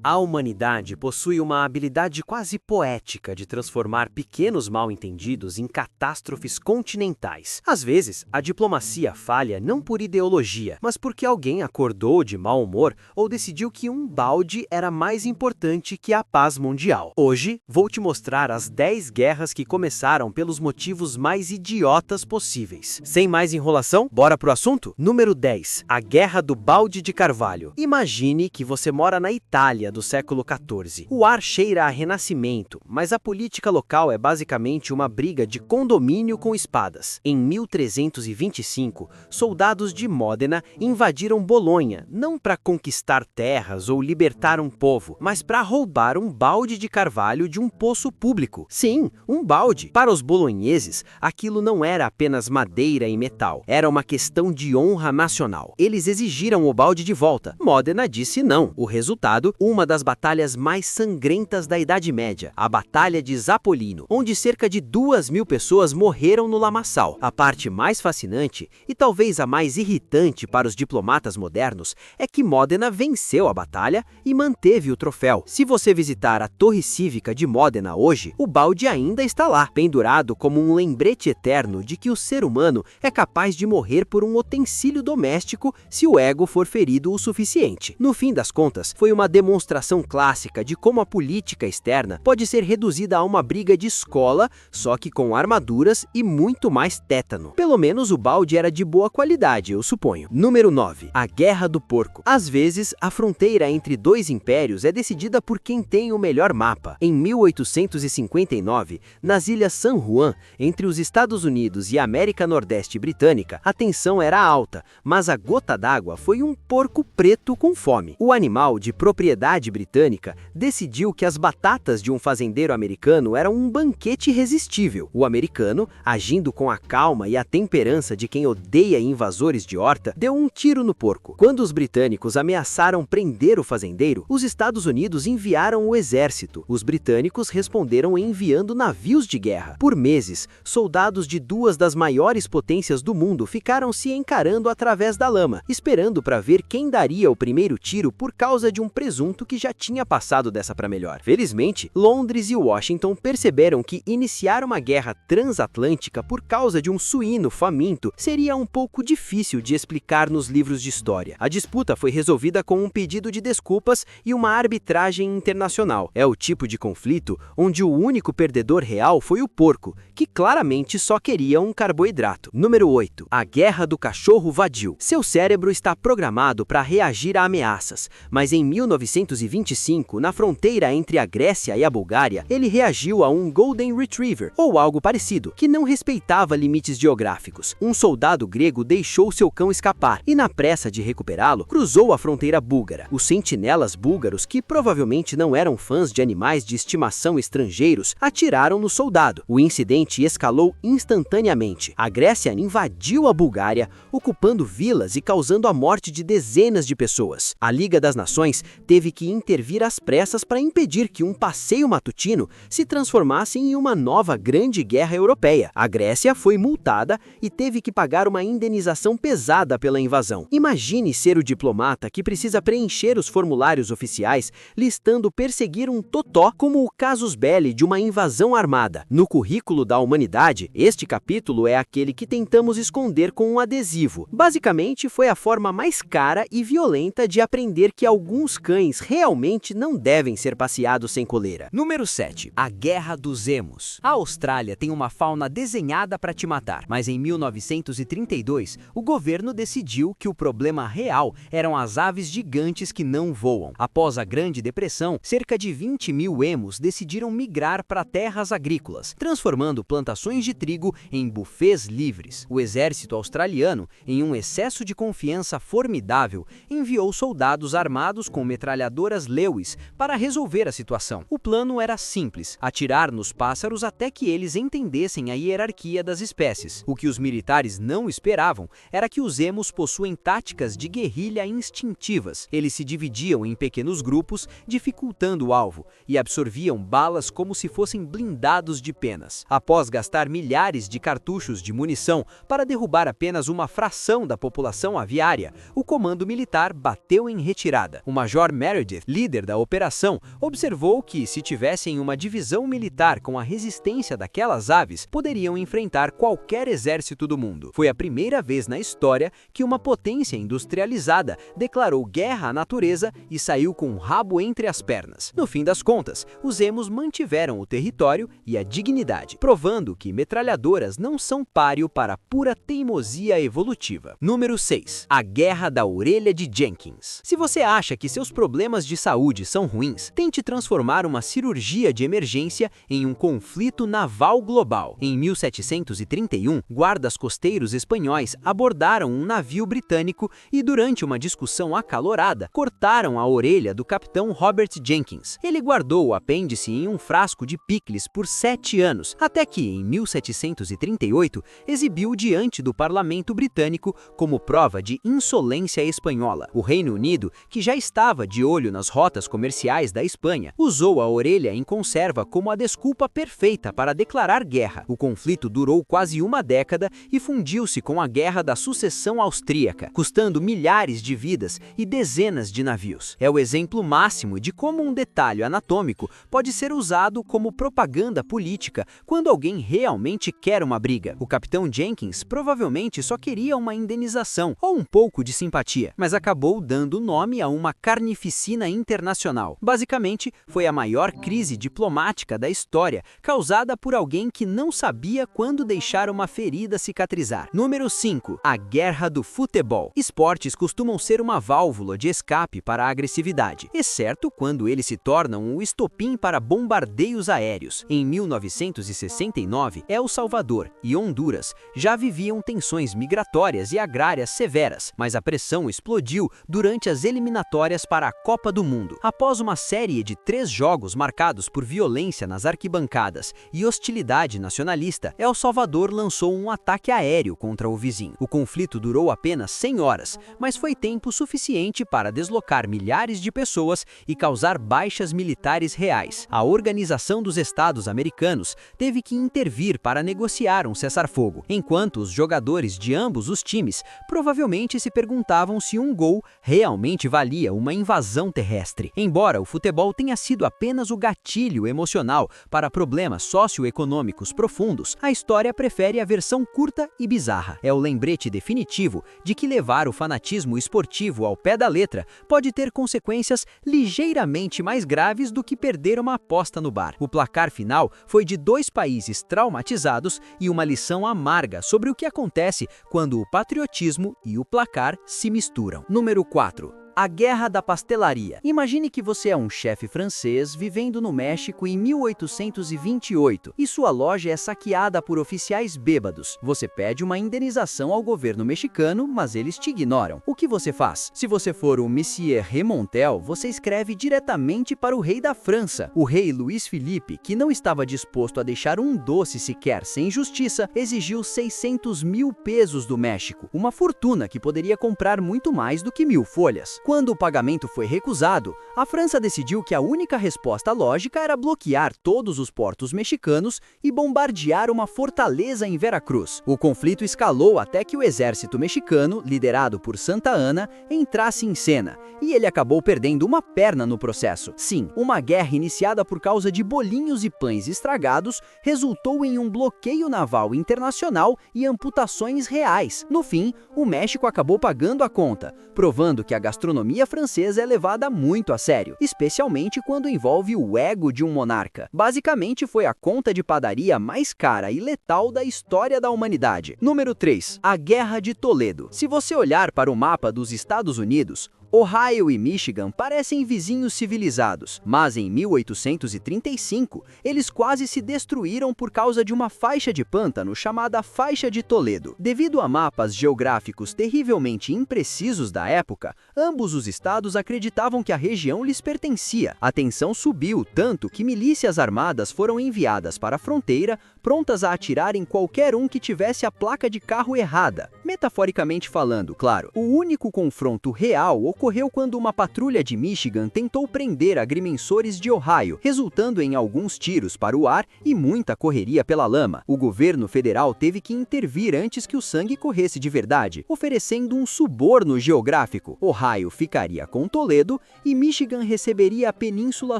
A humanidade possui uma habilidade quase poética de transformar pequenos mal-entendidos em catástrofes continentais. Às vezes, a diplomacia falha não por ideologia, mas porque alguém acordou de mau humor ou decidiu que um balde era mais importante que a paz mundial. Hoje, vou te mostrar as 10 guerras que começaram pelos motivos mais idiotas possíveis. Sem mais enrolação, bora pro assunto? Número 10. A Guerra do Balde de Carvalho. Imagine que você mora na Itália do século XIV. O ar cheira a renascimento, mas a política local é basicamente uma briga de condomínio com espadas. Em 1325, soldados de Módena invadiram Bolonha, não para conquistar terras ou libertar um povo, mas para roubar um balde de carvalho de um poço público. Sim, um balde. Para os bolonheses, aquilo não era apenas madeira e metal, era uma questão de honra nacional. Eles exigiram o balde de volta. Módena disse não. O resultado, uma das batalhas mais sangrentas da Idade Média, a Batalha de Zapolino, onde cerca de 2.000 pessoas morreram no lamaçal. A parte mais fascinante, e talvez a mais irritante para os diplomatas modernos, é que Módena venceu a batalha e manteve o troféu. Se você visitar a Torre Cívica de Módena hoje, o balde ainda está lá, pendurado como um lembrete eterno de que o ser humano é capaz de morrer por um utensílio doméstico se o ego for ferido o suficiente. No fim das contas, foi uma demonstração clássica de como a política externa pode ser reduzida a uma briga de escola, só que com armaduras e muito mais tétano. Pelo menos o balde era de boa qualidade, eu suponho. Número 9. A Guerra do Porco. Às vezes, a fronteira entre dois impérios é decidida por quem tem o melhor mapa. Em 1859, nas ilhas San Juan, entre os Estados Unidos e a América Nordeste Britânica, a tensão era alta, mas a gota d'água foi um porco preto com fome. O animal, de propriedade britânica, decidiu que as batatas de um fazendeiro americano eram um banquete irresistível. O americano, agindo com a calma e a temperança de quem odeia invasores de horta, deu um tiro no porco. Quando os britânicos ameaçaram prender o fazendeiro, os Estados Unidos enviaram o exército. Os britânicos responderam enviando navios de guerra. Por meses, soldados de duas das maiores potências do mundo ficaram se encarando através da lama, esperando para ver quem daria o primeiro tiro por causa de um presunto que já tinha passado dessa para melhor. Felizmente, Londres e Washington perceberam que iniciar uma guerra transatlântica por causa de um suíno faminto seria um pouco difícil de explicar nos livros de história. A disputa foi resolvida com um pedido de desculpas e uma arbitragem internacional. É o tipo de conflito onde o único perdedor real foi o porco, que claramente só queria um carboidrato. Número 8. A Guerra do Cachorro Vadio. Seu cérebro está programado para reagir a ameaças, mas em 1925, na fronteira entre a Grécia e a Bulgária, ele reagiu a um Golden Retriever, ou algo parecido, que não respeitava limites geográficos. Um soldado grego deixou seu cão escapar e, na pressa de recuperá-lo, cruzou a fronteira búlgara. Os sentinelas búlgaros, que provavelmente não eram fãs de animais de estimação estrangeiros, atiraram no soldado. O incidente escalou instantaneamente. A Grécia invadiu a Bulgária, ocupando vilas e causando a morte de dezenas de pessoas. A Liga das Nações teve que intervir às pressas para impedir que um passeio matutino se transformasse em uma nova grande guerra europeia. A Grécia foi multada e teve que pagar uma indenização pesada pela invasão. Imagine ser o diplomata que precisa preencher os formulários oficiais listando perseguir um totó como o casus belli de uma invasão armada. No currículo da humanidade, este capítulo é aquele que tentamos esconder com um adesivo. Basicamente, foi a forma mais cara e violenta de aprender que alguns cães realmente não devem ser passeados sem coleira. Número 7. A Guerra dos Emos. A Austrália tem uma fauna desenhada para te matar, mas em 1932, o governo decidiu que o problema real eram as aves gigantes que não voam. Após a Grande Depressão, cerca de 20.000 emos decidiram migrar para terras agrícolas, transformando plantações de trigo em buffets livres. O exército australiano, em um excesso de confiança formidável, enviou soldados armados com metralhadoras Lewis para resolver a situação. O plano era simples: atirar nos pássaros até que eles entendessem a hierarquia das espécies. O que os militares não esperavam era que os emos possuem táticas de guerrilha instintivas. Eles se dividiam em pequenos grupos, dificultando o alvo, e absorviam balas como se fossem blindados de penas. Após gastar milhares de cartuchos de munição para derrubar apenas uma fração da população aviária, o comando militar bateu em retirada. O Major Meredith Meredith, líder da operação, observou que, se tivessem uma divisão militar com a resistência daquelas aves, poderiam enfrentar qualquer exército do mundo. Foi a primeira vez na história que uma potência industrializada declarou guerra à natureza e saiu com o rabo entre as pernas. No fim das contas, os emos mantiveram o território e a dignidade, provando que metralhadoras não são páreo para pura teimosia evolutiva. Número 6. A Guerra da Orelha de Jenkins. Se você acha que seus problemas de saúde são ruins, tente transformar uma cirurgia de emergência em um conflito naval global. Em 1731, guardas costeiros espanhóis abordaram um navio britânico e, durante uma discussão acalorada, cortaram a orelha do capitão Robert Jenkins. Ele guardou o apêndice em um frasco de picles por 7 anos, até que, em 1738, exibiu diante do parlamento britânico como prova de insolência espanhola. O Reino Unido, que já estava de olho nas rotas comerciais da Espanha, usou a orelha em conserva como a desculpa perfeita para declarar guerra. O conflito durou quase uma década e fundiu-se com a Guerra da Sucessão Austríaca, custando milhares de vidas e dezenas de navios. É o exemplo máximo de como um detalhe anatômico pode ser usado como propaganda política quando alguém realmente quer uma briga. O capitão Jenkins provavelmente só queria uma indenização ou um pouco de simpatia, mas acabou dando nome a uma carnificina internacional. Basicamente, foi a maior crise diplomática da história, causada por alguém que não sabia quando deixar uma ferida cicatrizar. Número 5. A Guerra do Futebol. Esportes costumam ser uma válvula de escape para a agressividade, exceto quando eles se tornam o estopim para bombardeios aéreos. Em 1969, El Salvador e Honduras já viviam tensões migratórias e agrárias severas, mas a pressão explodiu durante as eliminatórias para a Copa do Mundo. Após uma série de 3 jogos marcados por violência nas arquibancadas e hostilidade nacionalista, El Salvador lançou um ataque aéreo contra o vizinho. O conflito durou apenas 100 horas, mas foi tempo suficiente para deslocar milhares de pessoas e causar baixas militares reais. A Organização dos Estados Americanos teve que intervir para negociar um cessar-fogo, enquanto os jogadores de ambos os times provavelmente se perguntavam se um gol realmente valia uma invasão terrestre. Embora o futebol tenha sido apenas o gatilho emocional para problemas socioeconômicos profundos, a história prefere a versão curta e bizarra. É o lembrete definitivo de que levar o fanatismo esportivo ao pé da letra pode ter consequências ligeiramente mais graves do que perder uma aposta no bar. O placar final foi de 2 países traumatizados e uma lição amarga sobre o que acontece quando o patriotismo e o placar se misturam. Número 4. A Guerra da Pastelaria. Imagine que você é um chefe francês vivendo no México em 1828 e sua loja é saqueada por oficiais bêbados. Você pede uma indenização ao governo mexicano, mas eles te ignoram. O que você faz? Se você for o Monsieur Remontel, você escreve diretamente para o rei da França. O rei Luís Felipe, que não estava disposto a deixar um doce sequer sem justiça, exigiu 600 mil pesos do México, uma fortuna que poderia comprar muito mais do que 1000 folhas. Quando o pagamento foi recusado, a França decidiu que a única resposta lógica era bloquear todos os portos mexicanos e bombardear uma fortaleza em Veracruz. O conflito escalou até que o exército mexicano, liderado por Santa Anna, entrasse em cena, e ele acabou perdendo uma perna no processo. Sim, uma guerra iniciada por causa de bolinhos e pães estragados resultou em um bloqueio naval internacional e amputações reais. No fim, o México acabou pagando a conta, provando que a gastronomia francesa é levada muito a sério, especialmente quando envolve o ego de um monarca. Basicamente, foi a conta de padaria mais cara e letal da história da humanidade. Número 3. A Guerra de Toledo. Se você olhar para o mapa dos Estados Unidos, Ohio e Michigan parecem vizinhos civilizados, mas em 1835 eles quase se destruíram por causa de uma faixa de pântano chamada Faixa de Toledo. Devido a mapas geográficos terrivelmente imprecisos da época, ambos os estados acreditavam que a região lhes pertencia. A tensão subiu tanto que milícias armadas foram enviadas para a fronteira, prontas a atirar em qualquer um que tivesse a placa de carro errada. Metaforicamente falando, claro, o único confronto real ocorreu quando uma patrulha de Michigan tentou prender agrimensores de Ohio, resultando em alguns tiros para o ar e muita correria pela lama. O governo federal teve que intervir antes que o sangue corresse de verdade, oferecendo um suborno geográfico. Ohio ficaria com Toledo e Michigan receberia a Península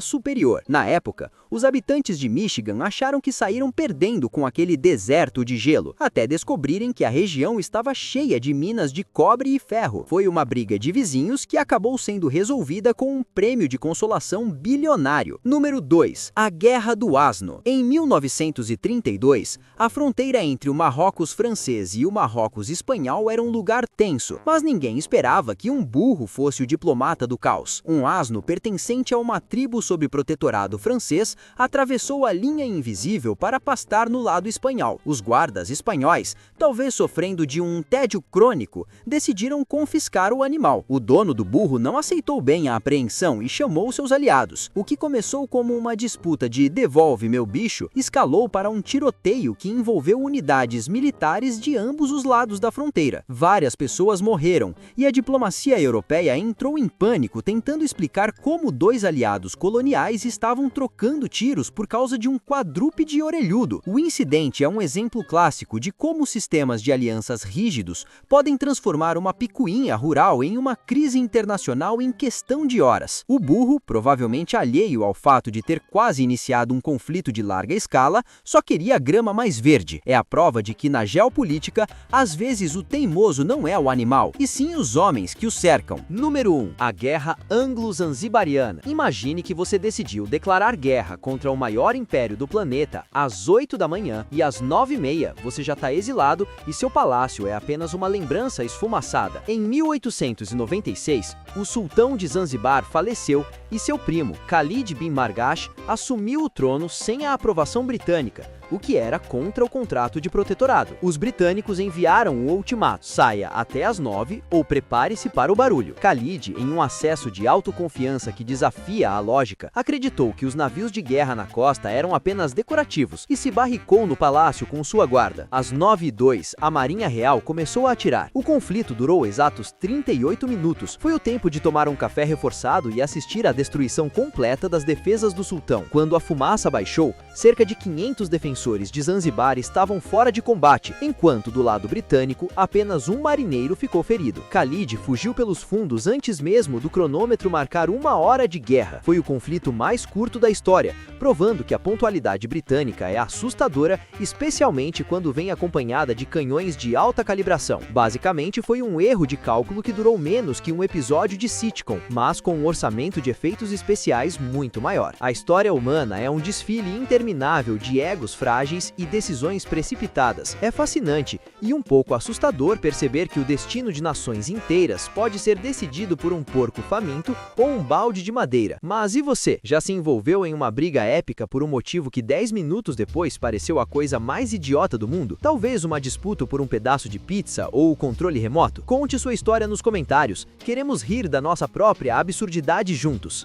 Superior. Na época, os habitantes de Michigan acharam que saíram perdendo com aquele deserto de gelo, até descobrirem que a região estava cheia de minas de cobre e ferro. Foi uma briga de vizinhos que acabou sendo resolvida com um prêmio de consolação bilionário. Número 2. A Guerra do Asno. Em 1932, a fronteira entre o Marrocos francês e o Marrocos espanhol era um lugar tenso, mas ninguém esperava que um burro fosse o diplomata do caos. Um asno pertencente a uma tribo sob protetorado francês atravessou a linha invisível para pastar no lado espanhol. Os guardas espanhóis, talvez sofrendo de um tédio crônico, decidiram confiscar o animal. O dono do burro não aceitou bem a apreensão e chamou seus aliados. O que começou como uma disputa de "devolve meu bicho" escalou para um tiroteio que envolveu unidades militares de ambos os lados da fronteira. Várias pessoas morreram e a diplomacia europeia entrou em pânico tentando explicar como dois aliados coloniais estavam trocando tiros por causa de um quadrúpede orelhudo. O incidente é um exemplo clássico de como sistemas de alianças rígidos podem transformar uma picuinha rural em uma crise internacional em questão de horas. O burro, provavelmente alheio ao fato de ter quase iniciado um conflito de larga escala, só queria grama mais verde. É a prova de que na geopolítica, às vezes o teimoso não é o animal, e sim os homens que o cercam. Número 1. A Guerra Anglo-Zanzibariana. Imagine que você decidiu declarar guerra contra o maior império do planeta às 8 da manhã e às 9h30 você já está exilado e seu palácio é apenas uma lembrança esfumaçada. Em 1896, o sultão de Zanzibar faleceu e seu primo, Khalid bin Margash, assumiu o trono sem a aprovação britânica, o que era contra o contrato de protetorado. Os britânicos enviaram o ultimato: saia até às 9 ou prepare-se para o barulho. Khalid, em um acesso de autoconfiança que desafia a lógica, acreditou que os navios de guerra na costa eram apenas decorativos e se barricou no palácio com sua guarda. Às 9h02, a Marinha Real começou a atirar. O conflito durou exatos 38 minutos. Foi o tempo de tomar um café reforçado e assistir à destruição completa das defesas do sultão. Quando a fumaça baixou, cerca de 500 defensores de Zanzibar estavam fora de combate, enquanto do lado britânico apenas um marinheiro ficou ferido. Khalid fugiu pelos fundos antes mesmo do cronômetro marcar 1 hora de guerra. Foi o conflito mais curto da história, provando que a pontualidade britânica é assustadora, especialmente quando vem acompanhada de canhões de alta calibração. Basicamente foi um erro de cálculo que durou menos que um episódio de sitcom, mas com um orçamento de efeitos especiais muito maior. A história humana é um desfile interminável de egos frágeis e decisões precipitadas. É fascinante e um pouco assustador perceber que o destino de nações inteiras pode ser decidido por um porco faminto ou um balde de madeira. Mas e você? Já se envolveu em uma briga épica por um motivo que 10 minutos depois pareceu a coisa mais idiota do mundo? Talvez uma disputa por um pedaço de pizza ou o controle remoto? Conte sua história nos comentários. Queremos rir da nossa própria absurdidade juntos.